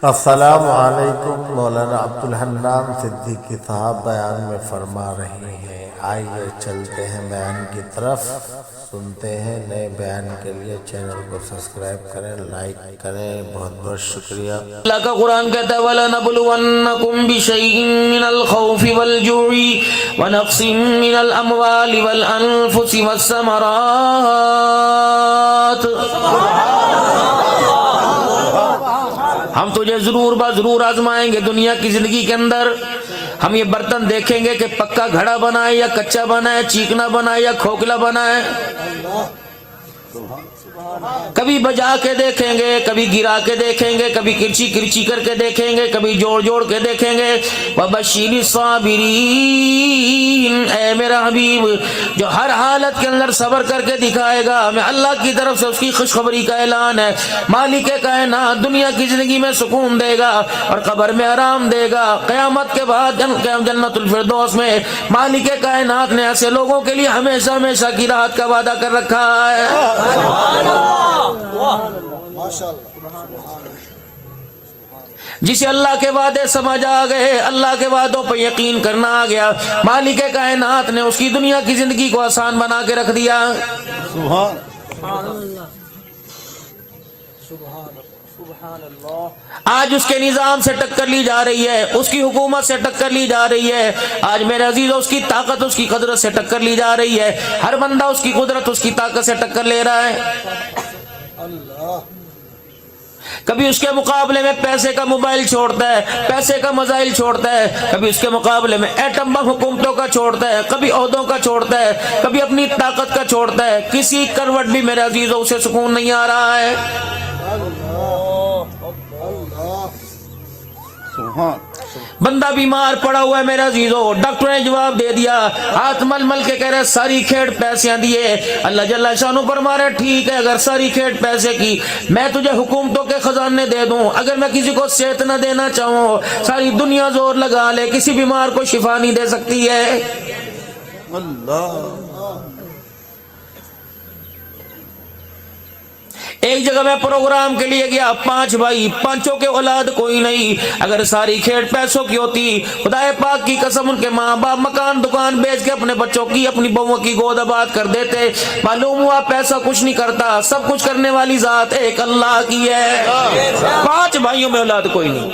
السلام علیکم۔ مولانا عبدالحنان صدیقی صاحب بیان میں فرما رہے ہیں، آئیے چلتے ہیں بیان کی طرف، سنتے ہیں۔ نئے بیان کے لیے چینل کو سبسکرائب کریں، لائک کریں۔ بہت بہت شکریہ۔ اللہ کا قرآن کہتا ہے وَلَنَبْلُوَنَّكُمْ بِشَيْءٍ مِّنَ الْخَوْفِ وَالْجُوعِ وَنَقْصٍ مِّنَ الْأَمْوَالِ وَالْأَنفُسِ وَالثَّمَرَاتِ۔ ہم تجھے ضرور ضرور آزمائیں گے دنیا کی زندگی کے اندر۔ ہم یہ برتن دیکھیں گے کہ پکا گھڑا بنا ہے یا کچا بنا ہے، چیکنا بنا ہے یا کھوکھلا بنا ہے۔ کبھی بجا کے دیکھیں گے، کبھی گرا کے دیکھیں گے، کبھی کرچی کرچی کر کے دیکھیں گے، کبھی جوڑ جوڑ کے دیکھیں گے۔ وَبَشِّرِ الصَّابِرِينَ، اے میرا حبیب جو ہر حالت کے اندر صبر کر کے دکھائے گا، میں اللہ کی طرف سے اس کی خوشخبری کا اعلان ہے۔ مالک کائنات دنیا کی زندگی میں سکون دے گا اور قبر میں آرام دے گا۔ قیامت کے بعد جنت الفردوس میں مالک کائنات نے ایسے لوگوں کے لیے ہمیشہ ہمیشہ کی راحت کا وعدہ کر رکھا ہے۔ جسے اللہ کے وعدے سمجھ آ گئے، اللہ کے وعدوں پر یقین کرنا آ گیا، مالک کائنات نے اس کی دنیا کی زندگی کو آسان بنا کے رکھ دیا۔ سبحان اللہ۔ آج اس کے نظام سے ٹکر لی جا رہی ہے، اس کی حکومت سے ٹکر لی جا رہی ہے۔ آج میرے عزیزو اس کی طاقت، اس کی قدرت سے ٹکر لی جا رہی ہے۔ ہر بندہ اس کی قدرت، اس کی طاقت سے ٹکر لے رہا ہے۔ کبھی اس کے مقابلے میں پیسے کا موبائل چھوڑتا ہے، پیسے کا میزائل چھوڑتا ہے، کبھی اس کے مقابلے میں ایٹم بم حکومتوں کا چھوڑتا ہے، کبھی عہدوں کا چھوڑتا ہے، کبھی اپنی طاقت کا چھوڑتا ہے۔ کسی کروٹ بھی میرے عزیزو اسے سکون نہیں آ رہا ہے۔ بندہ بیمار پڑا ہوا ہے میرا عزیزو، ڈاکٹر نے جواب دے دیا، ہاتھ مل مل کے کہہ رہے ساری کھیڑ پیسے دیے۔ اللہ جل شانہ فرما رہے ٹھیک ہے، اگر ساری کھیڑ پیسے کی میں تجھے حکومتوں کے خزانے دے دوں، اگر میں کسی کو صحت نہ دینا چاہوں، ساری دنیا زور لگا لے، کسی بیمار کو شفا نہیں دے سکتی ہے۔ اللہ ایک جگہ میں پروگرام کے لیے گیا، 5 بھائی، 5 کے اولاد کوئی نہیں۔ اگر ساری کھیڑ پیسوں کی ہوتی، خدا پاک کی قسم ان کے ماں باپ مکان دکان بیچ کے اپنے بچوں کی، اپنی بہوؤں کی گود آباد کر دیتے۔ معلوم ہوا پیسہ کچھ نہیں کرتا، سب کچھ کرنے والی ذات ایک اللہ کی ہے۔ 5 بھائیوں میں اولاد کوئی نہیں۔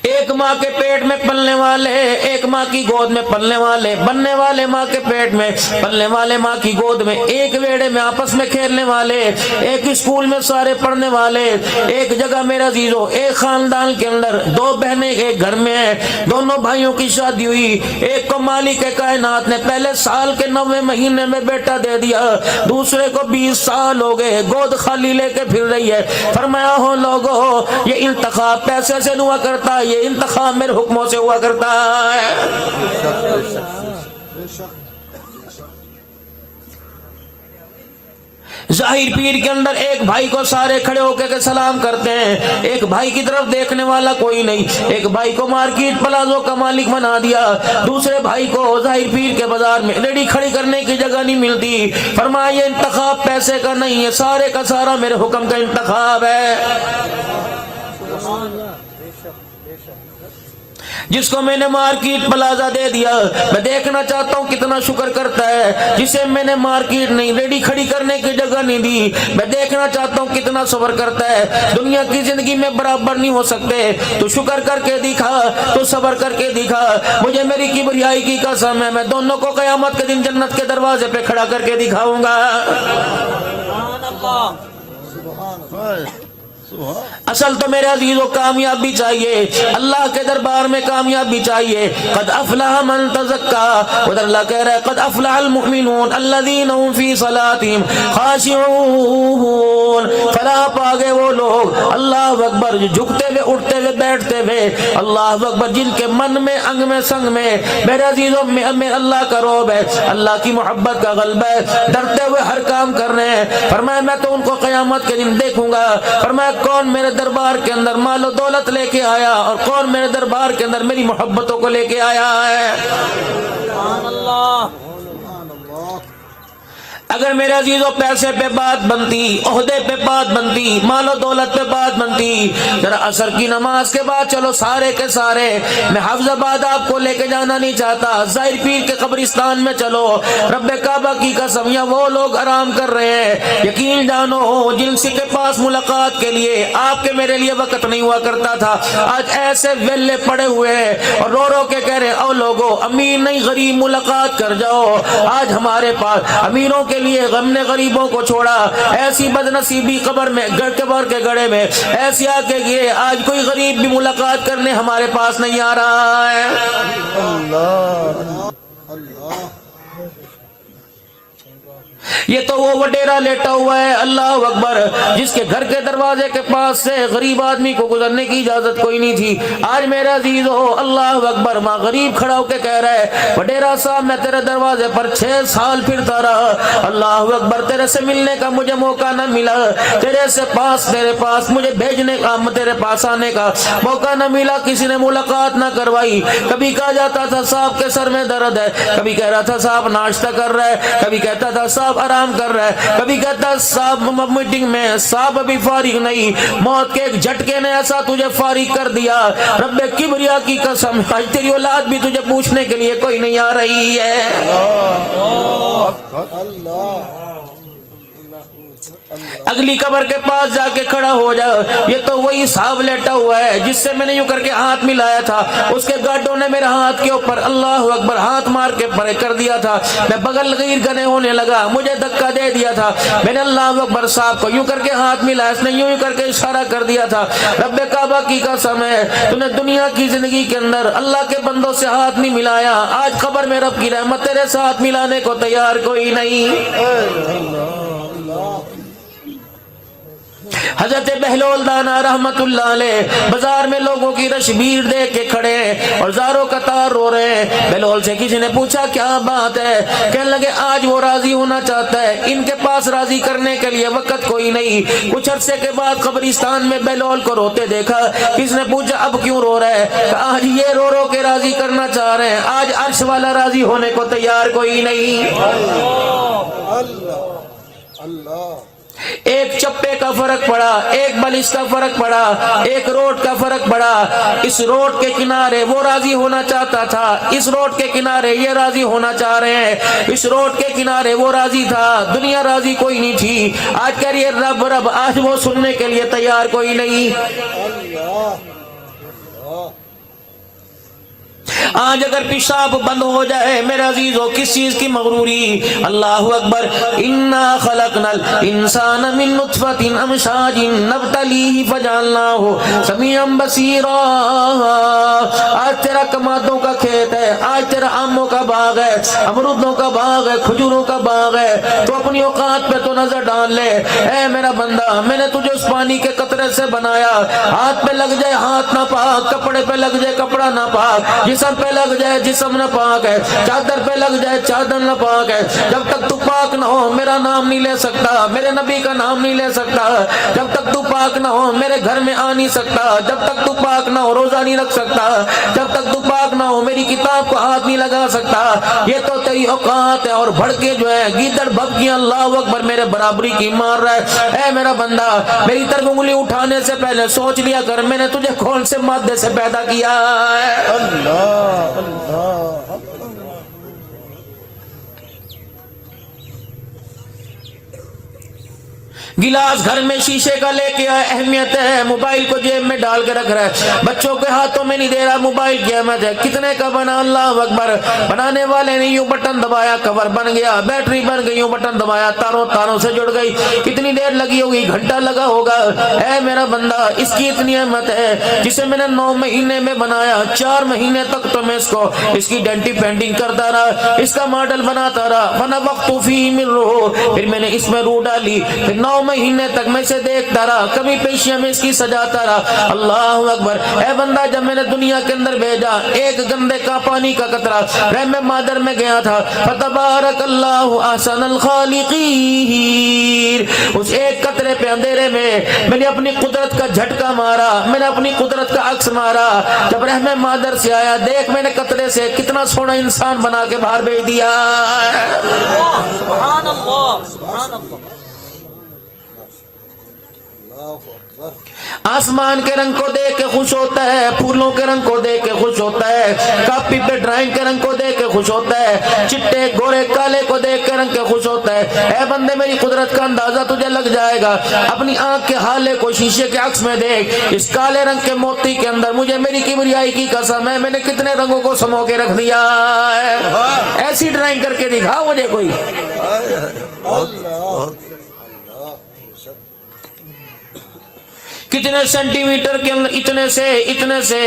ایک ماں کے پیٹ میں پلنے والے، ایک ماں کی گود میں پلنے والے، بننے والے ماں کے پیٹ میں، پلنے والے ماں کی گود میں، ایک ویڑے میں آپس میں کھیلنے والے، ایک اسکول میں سارے پڑھنے والے، ایک جگہ میرا عزیزو، ایک خاندان کے اندر 2 بہنیں ایک گھر میں ہیں، دونوں بھائیوں کی شادی ہوئی، ایک کو مالک کائنات نے پہلے سال کے 9ویں مہینے میں بیٹا دے دیا، دوسرے کو 20 سال ہو گئے، گود خالی لے کے پھر رہی ہے۔ فرمایا ہو لوگو، یہ انتخاب پیسے سے ہوا کرتا، یہ انتخاب میرے حکموں سے ہوا کرتا ہے۔ ظاہر پیر کے اندر ایک بھائی کو سارے کھڑے ہو کے سلام کرتے ہیں، ایک بھائی کی طرف دیکھنے والا کوئی نہیں۔ ایک بھائی کو مارکیٹ پلازوں کا مالک بنا دیا، دوسرے بھائی کو ظاہر پیر کے بازار میں ریڈی کھڑی کرنے کی جگہ نہیں ملتی۔ فرمایا یہ انتخاب پیسے کا نہیں ہے، سارے کا سارا میرے حکم کا انتخاب ہے۔ جس کو میں نے مارکیٹ پلازا دے دیا، میں دیکھنا چاہتا ہوں کتنا شکر کرتا ہے۔ جسے میں نے مارکیٹ نہیں ریڈی کھڑی کرنے کی جگہ نہیں دی، میں دیکھنا چاہتا ہوں کتنا صبر کرتا ہے۔ دنیا کی زندگی میں برابر نہیں ہو سکتے، تو شکر کر کے دکھا، تو صبر کر کے دکھا۔ مجھے میری کبریائی کی قسم ہے، میں دونوں کو قیامت کے دن جنت کے دروازے پہ کھڑا کر کے دکھاؤں گا۔ اصل تو میرے عزیزو کامیابی چاہیے، اللہ کے دربار میں کامیابی چاہیے۔ قد افلح من تزکا، ادھر اللہ کہہ رہا ہے قد افلح المؤمنون الذین هم فی صلاتهم خاشعون۔ فلاح پا گئے وہ لوگ، اللہ اکبر، جو جھکتے ہوئے اٹھتے ہوئے بیٹھتے ہوئے، اللہ اکبر، جن کے من میں انگ میں سنگ میں میرے عزیزو میں اللہ کا روب ہے، اللہ کی محبت کا غلبہ ہے، ڈرتے ہوئے ہر کام کر رہے ہیں۔ فرمایا میں تو ان کو قیامت کے دن دیکھوں گا۔ فرمایا کون میرے دربار کے اندر مال و دولت لے کے آیا اور کون میرے دربار کے اندر میری محبتوں کو لے کے آیا ہے۔ اگر میرے عزیزوں پیسے پہ بات بنتی، عہدے پہ بات بنتی، مال و دولت پہ بات بنتی، ذرا عصر کی نماز کے بعد چلو سارے کے سارے، میں حفظ آباد آپ کو لے کے جانا نہیں چاہتا، ظاہر پیر کے قبرستان میں چلو، رب کعبہ کی قسم یا وہ لوگ آرام کر رہے ہیں، یقین جانو جن سے کے پاس ملاقات کے لیے آپ کے میرے لیے وقت نہیں ہوا کرتا تھا، آج ایسے ویلے پڑے ہوئے ہیں اور رو رو کے کہہ رہے او لوگو امیر نہیں غریب ملاقات کر جاؤ۔ آج ہمارے پاس امیروں کے لیے غم نے غریبوں کو چھوڑا، ایسی بد نصیبی قبر میں قبر کے گڑھے میں ایسی آ کے گئے، آج کوئی غریب بھی ملاقات کرنے ہمارے پاس نہیں آ رہا ہے۔ یہ تو وہ وڈیرا لیٹا ہوا ہے، اللہ اکبر، جس کے گھر کے دروازے کے پاس سے غریب آدمی کو گزرنے کی اجازت کوئی نہیں تھی۔ آج میرا عزیز ہو اللہ اکبر، ماں غریب کھڑا ہو کے کہہ رہا ہے وڈیرا صاحب میں تیرے دروازے پر 6 سال پھرتا رہا، اللہ اکبر، تیرے سے ملنے کا مجھے موقع نہ ملا، تیرے پاس مجھے بھیجنے کا، تیرے پاس آنے کا موقع نہ ملا، کسی نے ملاقات نہ کروائی۔ کبھی کہا جاتا تھا صاحب کے سر میں درد ہے، کبھی کہہ رہا تھا صاحب ناشتہ کر رہا ہے، کبھی کہتا تھا صاحب آرام کر رہا ہے، کبھی کہتا صاحب میٹنگ میں، صاحب ابھی فارغ نہیں، موت کے ایک جھٹکے نے ایسا تجھے فارغ کر دیا، رب کبریا کی قسم آج تیری اولاد بھی تجھے پوچھنے کے لیے کوئی نہیں آ رہی ہے۔ اگلی قبر کے پاس جا کے کھڑا ہو جا، یہ تو وہی صاحب لیٹا ہوا ہے جس سے میں نے یوں کر کے ہاتھ ملایا تھا، اس کے گاڈوں نے میرے ہاتھ کے اوپر اللہ اکبر ہاتھ مار کے پرے کر دیا تھا، میں بغل غیر گنے ہونے لگا، مجھے دھکا دے دیا تھا، میں نے اللہ اکبر صاحب کو یوں کر کے ہاتھ ملایا، اس نے یوں کر کے اشارہ کر دیا تھا، رب کعبہ کی قسم ہے تو نے دنیا کی زندگی کے اندر اللہ کے بندوں سے ہاتھ نہیں ملایا، آج قبر میں رب کی رحمت تیرے ساتھ ملانے کو تیار کوئی نہیں۔ حضرت بہلول دانا رحمت اللہ علیہ بازار میں لوگوں کی رش بھیڑ دیکھ کے کھڑے ہیں اور زاروں قطار رو رہے ہیں، بہلول سے کسی نے پوچھا کیا بات ہے، کہنے لگے آج وہ راضی ہونا چاہتا ہے، ان کے پاس راضی کرنے کے لیے وقت کوئی نہیں۔ کچھ عرصے کے بعد قبرستان میں بہلول کو روتے دیکھا، کس نے پوچھا اب کیوں رو رہا ہے، کہ آج یہ رو رو کے راضی کرنا چاہ رہے ہیں، آج عرش والا راضی ہونے کو تیار کوئی نہیں۔ ایک چپے کا فرق پڑا، ایک بلش کا فرق پڑا، ایک روڈ کا فرق پڑا، اس روڈ کے کنارے وہ راضی ہونا چاہتا تھا، اس روڈ کے کنارے یہ راضی ہونا چاہ رہے ہیں، اس روڈ کے کنارے وہ راضی تھا، دنیا راضی کوئی نہیں تھی، آج کہہ رہی ہے رب رب، آج وہ سننے کے لیے تیار کوئی نہیں۔ آج اگر پیشاب بند ہو جائے میرے عزیزو کس چیز کی مغروری، اللہ اکبر، انا خلقنا الانسان من نطفۃ امشاج نبتلیہ فجعلناہ سمیعا بصیرا۔ آج تیرا کمادوں کا کھیت ہے، آج تیرا آموں کا باغ ہے، امرودوں کا باغ ہے، کھجوروں کا باغ ہے، تو اپنی اوقات پہ تو نظر ڈال لے، اے میرا بندہ میں نے تجھے اس پانی کے قطرے سے بنایا، ہاتھ پہ لگ جائے ہاتھ نہ پاک، کپڑے پہ لگ جائے کپڑا نہ پاک، جسم پہ لگ جائے جسم نہ پاک ہے، چادر پہ لگ جائے چادر نہ پاک ہے، جب تک تو پاک نہ ہو میرا نام نہیں لے سکتا، میرے نبی کا نام نہیں لے سکتا، جب تک تو پاک نہ ہو میرے گھر میں آ نہیں سکتا، جب تک تو پاک نہ ہو روزہ نہیں رکھ سکتا، جب تک تو پاک نہ ہو میری کتاب کو ہاتھ نہیں لگا سکتا، یہ تو تیری اوقات ہے، اور بڑھ کے جو ہے گیدڑ بھبکیاں اللہ اکبر میرے برابری کی مار رہا ہے۔ اے میرا بندہ میری طرف انگلی اٹھانے سے پہلے سوچ لیا کر میں نے تجھے کون سے مادے سے پیدا کیا ہے۔ گلاس گھر میں شیشے کا لے کے آئے، اہمیت ہے، موبائل کو جیب میں ڈال کے رکھ رہا ہے، بچوں کے ہاتھوں میں نہیں دے رہا، موبائل کی اہمیت ہے، کتنے کا بنا اللہ اکبر، بنانے والے نے یوں بٹن دبایا کور بن گیا، بیٹری بن گئی، یوں بٹن دبایا تاروں سے جڑ گئی، کتنی دیر لگی ہوگی، گھنٹہ لگا ہوگا۔ اے میرا بندہ اس کی اتنی اہمیت ہے جسے میں نے 9 مہینے میں بنایا، 4 مہینے تک تو میں اس کی ڈینٹی پینٹنگ کرتا رہا، اس کا ماڈل بناتا رہا، فنفخت فیہ من روح، پھر میں نے اس میں روح ڈالی، پھر 9 مہینے تک میں اسے دیکھتا رہا، کبھی پیشیاں میں اس کی سجاتا رہا، اللہ اکبر۔ اے بندہ جب میں نے دنیا کے اندر بھیجا ایک گندے کا پانی کا قطرہ رحم مادر میں گیا تھا، فتبارک اللہ احسن الخالقین، نذیر، اس ایک قطرے پہ اندھیرے میں میں نے اپنی قدرت کا جھٹکا مارا، میں نے اپنی قدرت کا عکس مارا، جب رحم مادر سے آیا دیکھ میں نے قطرے سے کتنا سونا انسان بنا کے باہر بھیج دیا۔ سبحان اللہ، سبحان اللہ۔ آسمان کے رنگ کو دیکھ کے خوش ہوتا ہے، پھولوں کے رنگ کو دیکھ کے خوش ہوتا ہے، کاپی پہ ڈرائنگ کے رنگ کو دیکھ کے خوش ہوتا ہے، چٹے گورے کالے کو دیکھ کے رنگ کے خوش ہوتا ہے۔ اے بندے میری قدرت کا اندازہ تجھے لگ جائے گا، اپنی آنکھ کے حالے کو شیشے کے عکس میں دیکھ، اس کالے رنگ کے موتی کے اندر مجھے میری کبریائی کی قسم ہے میں نے کتنے رنگوں کو سمو کے رکھ دیا ہے۔ ایسی ڈرائنگ کر کے دکھا مجھے کوئی۔ کتنے سینٹی میٹر کے اندر اتنے سے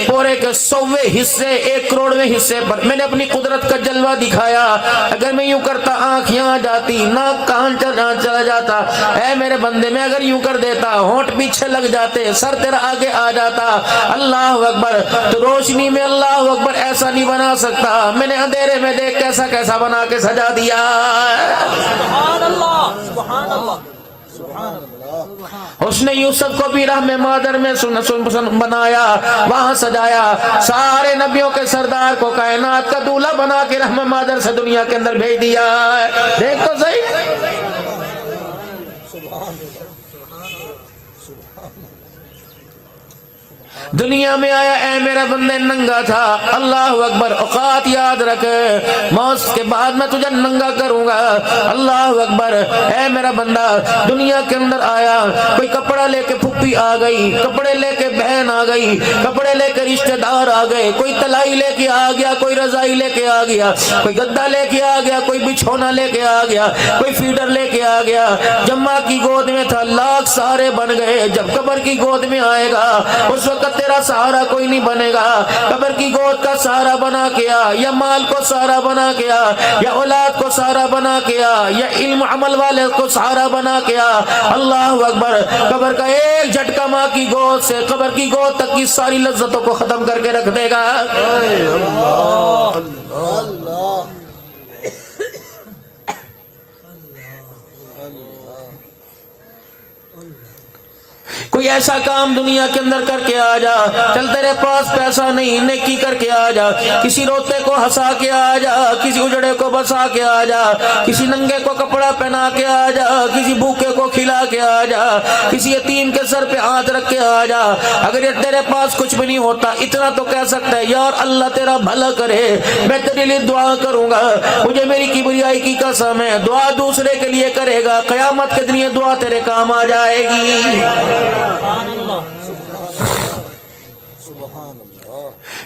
پورے کے 100ویں حصے 1 کروڑویں حصے پر میں نے اپنی قدرت کا جلوہ دکھایا۔ اگر میں یوں کرتا آنکھ یہاں جاتی، ناک کان چلا جاتا، اے میرے بندے میں اگر یوں کر دیتا ہونٹ پیچھے لگ جاتے، سر تیرا آگے آ جاتا۔ اللہ اکبر، تو روشنی میں اللہ اکبر ایسا نہیں بنا سکتا، میں نے اندھیرے میں دیکھ کیسا کیسا بنا کے سجا دیا۔ سبحان اللہ، سبحان اللہ، سبحان اللہ۔ اس نے یوسف کو بھی رحم مادر میں بنایا، وہاں سجایا، سارے نبیوں کے سردار کو کائنات کا دولہا بنا کے رحم مادر سے دنیا کے اندر بھیج دیا۔ دیکھ تو صحیح، دنیا میں آیا اے میرا بندے ننگا تھا۔ اللہ اکبر، اوقات یاد رکھ، موت کے بعد میں تجھے ننگا کروں گا۔ اللہ اکبر، اے میرا بندہ دنیا کے اندر آیا، کوئی کپڑا لے کے پھپھی آ گئی، کپڑے لے کے بہن آ گئی، کپڑے لے کے رشتہ دار آ گئے، کوئی تلائی لے کے آ گیا، کوئی رضائی لے کے آ گیا، کوئی گدا لے کے آ گیا، کوئی بچھونا لے کے آ گیا، کوئی فیڈر لے کے آ گیا۔ جب ماں کی گود میں تھا لاکھ سہارے بن گئے، جب قبر کی گود میں آئے گا اس وقت تیرا سہارا کوئی نہیں بنے گا۔ قبر کی گود کا سہارا بنا کیا، یا مال کو سہارا بنا کیا، یا اولاد کو سہارا بنا کیا، یا علم عمل والے کو سہارا بنا کیا۔ اللہ اکبر، قبر کا ایک جھٹکا ماں کی گود سے قبر کی گود تک کی ساری لذتوں کو ختم کر کے رکھ دے گا۔ کوئی ایسا کام دنیا کے اندر کر کے آ جا، چل تیرے پاس پیسہ نہیں، نیکی کر کے آ جا، کسی روتے کو ہنسا کے آ جا، کسی اجڑے کو بسا کے آ جا، کسی ننگے کو کپڑا پہنا کے آ جا، کسی بھوکے کو کھلا کے آ جا، کسی یتیم کے سر پہ ہاتھ رکھ کے آ جا۔ اگر یہ تیرے پاس کچھ بھی نہیں ہوتا اتنا تو کہہ سکتا ہے یار اللہ تیرا بھلا کرے، میں تیرے لیے دعا کروں گا، مجھے میری کبریائی کی قسم ہے دعا دوسرے کے لیے کرے گا، قیامت کے دن یہ دعا تیرے کام آ جائے گی۔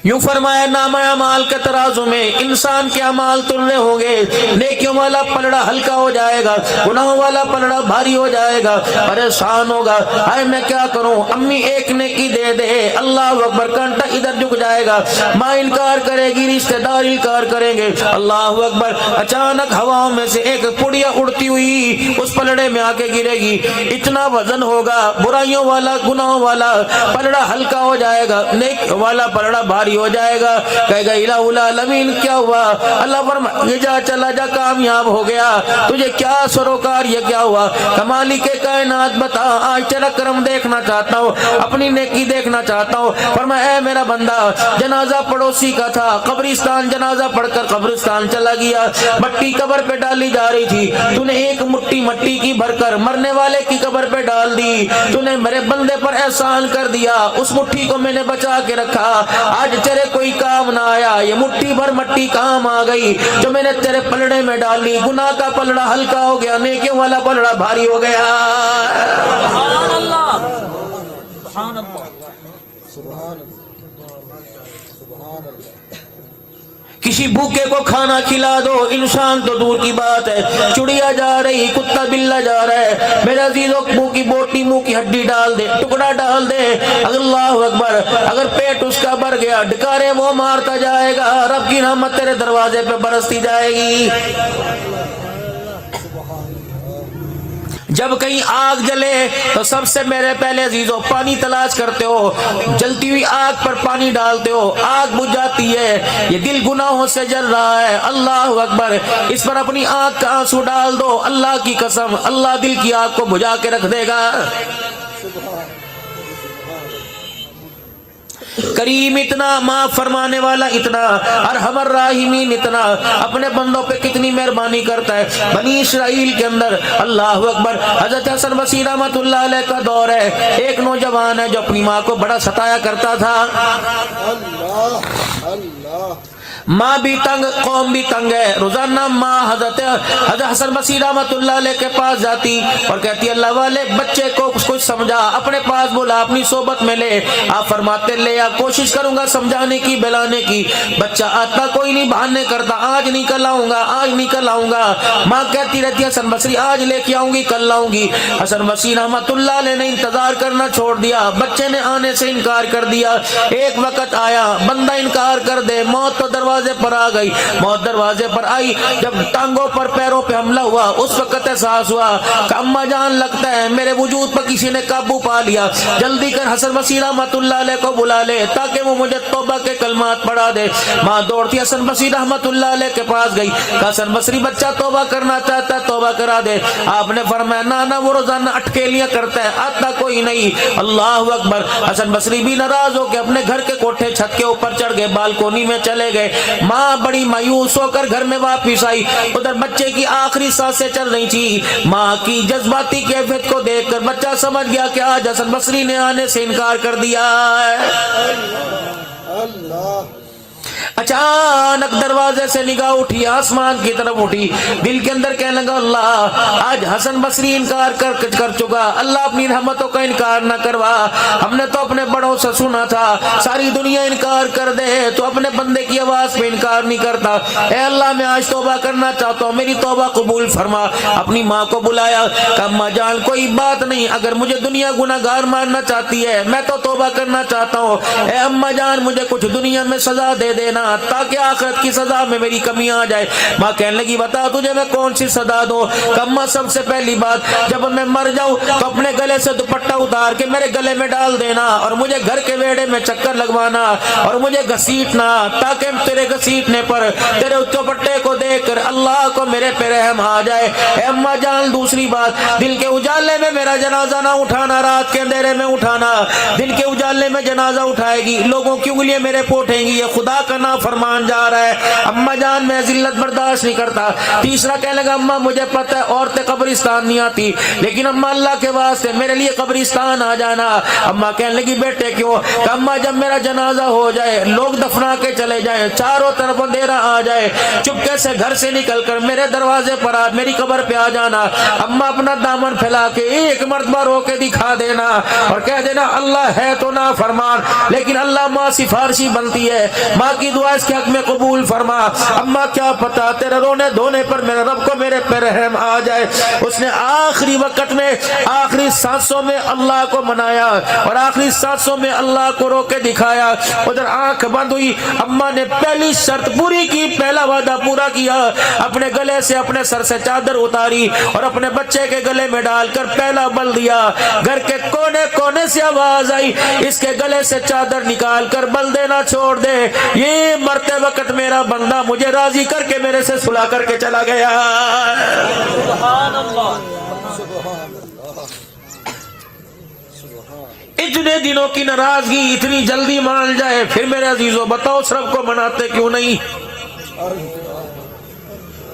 یوں فرمایا نامہ اعمال کے ترازو میں انسان کے اعمال تلنے ہوں گے، نیکیوں والا پلڑا ہلکا ہو جائے گا، گناہوں والا پلڑا بھاری ہو جائے گا، پریشان ہوگا، ہائے میں کیا کروں، امی ایک نیکی دے دے، اللہ اکبر کانٹا ادھر جھک جائے گا، ماں انکار کرے گی، رشتہ دار انکار کریں گے، اللہ اکبر اچانک ہواؤں میں سے ایک پڑیا اڑتی ہوئی اس پلڑے میں آ کے گرے گی، اتنا وزن ہوگا، برائیوں والا گناہوں والا پلڑا ہلکا ہو جائے گا، نیک والا پلڑا بھاری ہو جائے گا، کہے گا الہ العالمین کیا ہوا، اللہ فرمائے یہ جا چلا جا کامیاب ہو گیا، تجھے کیا سروکار یہ کیا ہوا، کمالی کے کائنات بتا آج تیرا کرم دیکھنا چاہتا ہوں، اپنی نیکی دیکھنا چاہتا ہوں۔ فرمایا اے میرا بندہ جنازہ پڑوسی کا تھا، قبرستان جنازہ پڑھ کر قبرستان چلا گیا، مٹی قبر پہ ڈالی جا رہی تھی، تو نے ایک مٹھی مٹی کی بھر کر مرنے والے کی قبر پہ ڈال دی، تو نے میرے بندے پر احسان کر دیا، اس مٹھی کو میں نے بچا کے رکھا، آج تیرے کوئی کام نہ آیا، یہ مٹھی بھر مٹی کام آ گئی جو میں نے تیرے پلڑے میں ڈالی، گناہ کا پلڑا ہلکا ہو گیا، نیکیوں والا پلڑا بھاری ہو گیا۔ سبحان اللہ، سبحان اللہ، سبحان اللہ، سبحان اللہ۔ کسی بھوکے کو کھانا کھلا دو، انسان تو دور کی بات ہے، چڑیا جا رہی، کتا بلا جا رہا ہے، میرے عزیزوں منہ کی بوٹی منہ کی ہڈی ڈال دے، ٹکڑا ڈال دے، اللہ اکبر اگر پیٹ اس کا بھر گیا ڈکارے وہ مارتا جائے گا، رب کی رحمت تیرے دروازے پہ برستی جائے گی۔ جب کہیں آگ جلے تو سب سے میرے پہلے عزیزوں پانی تلاش کرتے ہو، جلتی ہوئی آگ پر پانی ڈالتے ہو، آگ بجھ جاتی ہے، یہ دل گناہوں سے جل رہا ہے، اللہ اکبر، اس پر اپنی آنکھ کا آنسو ڈال دو، اللہ کی قسم اللہ دل کی آگ کو بجھا کے رکھ دے گا۔ کریم اتنا، معاف فرمانے والا اتنا، ارحم الراحمین اتنا، اپنے بندوں پہ کتنی مہربانی کرتا ہے۔ بنی اسرائیل کے اندر اللہ اکبر حضرت حسن بصری رحمۃ اللہ علیہ کا دور ہے، ایک نوجوان ہے جو اپنی ماں کو بڑا ستایا کرتا تھا، ماں بھی تنگ قوم بھی تنگ ہے، روزانہ ماں حضرت حسن بصری رحمۃ اللہ علیہ کے پاس جاتی اور کہتی اللہ والے بچے کو کچھ سمجھا، اپنے پاس بولا، اپنی صحبت میں لے۔ آپ فرماتے لے یا کوشش کروں گا سمجھانے کی بلانے کی، بچہ آتا کوئی نہیں، بہانے کرتا، آج نہیں کل آؤں گا، آج نہیں کل آؤں گا۔ ماں کہتی رہتی ہے حسن بصری آج لے کے آؤں گی کل لاؤں گی۔ حسن بصری رحمۃ اللہ علیہ نے انتظار کرنا چھوڑ دیا، بچے نے آنے سے انکار کر دیا۔ ایک وقت آیا بندہ انکار کر دے، موت تو دروازے پر آ گئی، موت دروازے پر آئی، جب ٹانگوں پر پیروں پہ حملہ ہوا اس وقت احساس ہوا کہ اماں جان لگتا ہے میرے وجود پر کسی نے قابو پا لیا، جلدی کر حسن بصری رحمۃ اللہ علیہ کو بلا لے تاکہ وہ مجھے توبہ کے کلمات پڑھا دے۔ ماں دوڑتی حسن بصری رحمۃ اللہ علیہ کے پاس گئی، کہ حسن بصری بچہ توبہ کرنا چاہتا ہے توبہ کرا دے۔ آپ نے فرمایا نانا وہ روزانہ اٹکیلیاں کرتا ہے، آتا کوئی نہیں۔ اللہ اکبر، حسن بصری بھی ناراض ہو کے اپنے گھر کے کوٹھے چھت کے اوپر چڑھ گئے، بالکونی میں چلے گئے۔ ماں بڑی مایوس ہو کر گھر میں واپس آئی، ادھر بچے کی آخری سانسیں چل رہی تھی۔ ماں کی جذباتی کیفیت کو دیکھ کر بچہ سمجھ گیا کہ آج حسن بصری نے آنے سے انکار کر دیا ہے۔ اچانک دروازے سے نگاہ اٹھی، آسمان کی طرف اٹھی، دل کے اندر کہنے لگا اللہ آج حسن بصری انکار کر چکا، اللہ اپنی رحمتوں کا انکار نہ کروا، ہم نے تو اپنے بڑوں سے سنا تھا ساری دنیا انکار کر دے تو اپنے بندے کی آواز پہ انکار نہیں کرتا، اے اللہ میں آج توبہ کرنا چاہتا ہوں، میری توبہ قبول فرما۔ اپنی ماں کو بلایا کہ اماں جان کوئی بات نہیں، اگر مجھے دنیا گناہگار ماننا چاہتی ہے میں تو توبہ کرنا چاہتا ہوں، اے اماں جان مجھے کچھ دنیا میں سزا دے دینا تاکہ آخرت کی سزا میں میری کمی آ جائے۔ ماں کہنے لگی بتا تجھے میں کون سی سزا دوں؟ کما سب سے پہلی بات جب میں مر جاؤں تو اپنے گلے سے دوپٹہ اتار کے میرے گلے میں ڈال دینا اور مجھے گھر کے ویڑے میں چکر لگوانا اور مجھے گھسیٹنا تاکہ تیرے گھسیٹنے پر تیرے دوپٹے کو دیکھ کر اللہ کو میرے پہ رحم آ جائے۔ اے اماں جان دوسری بات دل کے اجالے میں میرا جنازہ نہ اٹھانا، رات کے اندھیرے میں اٹھانا، دل کے اجالے میں جنازہ اٹھائے گی، لوگوں کی انگلیاں میرے پوٹیں گی، یہ خدا کا نافرمان جا رہا ہے، اماں جان میں ذلت برداشت نہیں کرتا۔ تیسرا کہنے لگا اماں مجھے پتہ ہے عورتیں قبرستان نہیں آتی لیکن اماں اللہ کے واسطے میرے لیے قبرستان آ جانا۔ اماں کہنے لگی بیٹے کیوں؟ کہ اماں جب میرا جنازہ ہو جائے لوگ دفنا کے چلے جائیں، چاروں طرف اندھیرا آ جائے، چپکے سے گھر سے نکل کر میرے دروازے پر آ میری قبر پہ آ جانا، اماں اپنا دامن پھیلا کے ایک مرتبہ رو کے دکھا دینا اور کہہ دینا اللہ ہے تو نافرمان لیکن اللہ ماں سفارشی بنتی ہے، ماں کی دعا اس کے حق میں قبول فرما۔ اماں کیا پتا تیرے رونے دھونے پر میرے رب کو میرے پہ رحم آ جائے۔ اس نے آخری وقت میں آخری سانسوں میں اللہ کو منایا اور آخری سانسوں میں اللہ کو رو کے دکھایا، ادھر آنکھ بند ہوئی، اماں نے پہلی شرط پوری کی، پہلا وعدہ پورا کیا، اپنے گلے سے اپنے سر سے چادر اتاری اور اپنے بچے کے گلے میں ڈال کر پہلا بل دیا۔ گھر کے کونے کونے سے آواز آئی اس کے گلے سے چادر نکال کر بل دینا چھوڑ دے، یہ مرتے وقت میرا بندہ مجھے راضی کر کے میرے سے صلح کر کے چلا گیا۔ سبحان اللہ، اتنے دنوں کی ناراضگی اتنی جلدی مان جائے، پھر میرے عزیزوں بتاؤ اس رب کو مناتے کیوں نہیں؟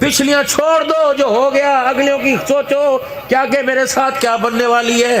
پچھلیاں چھوڑ دو جو ہو گیا، اگلیوں کی سوچو کیا کہ میرے ساتھ کیا بننے والی ہے۔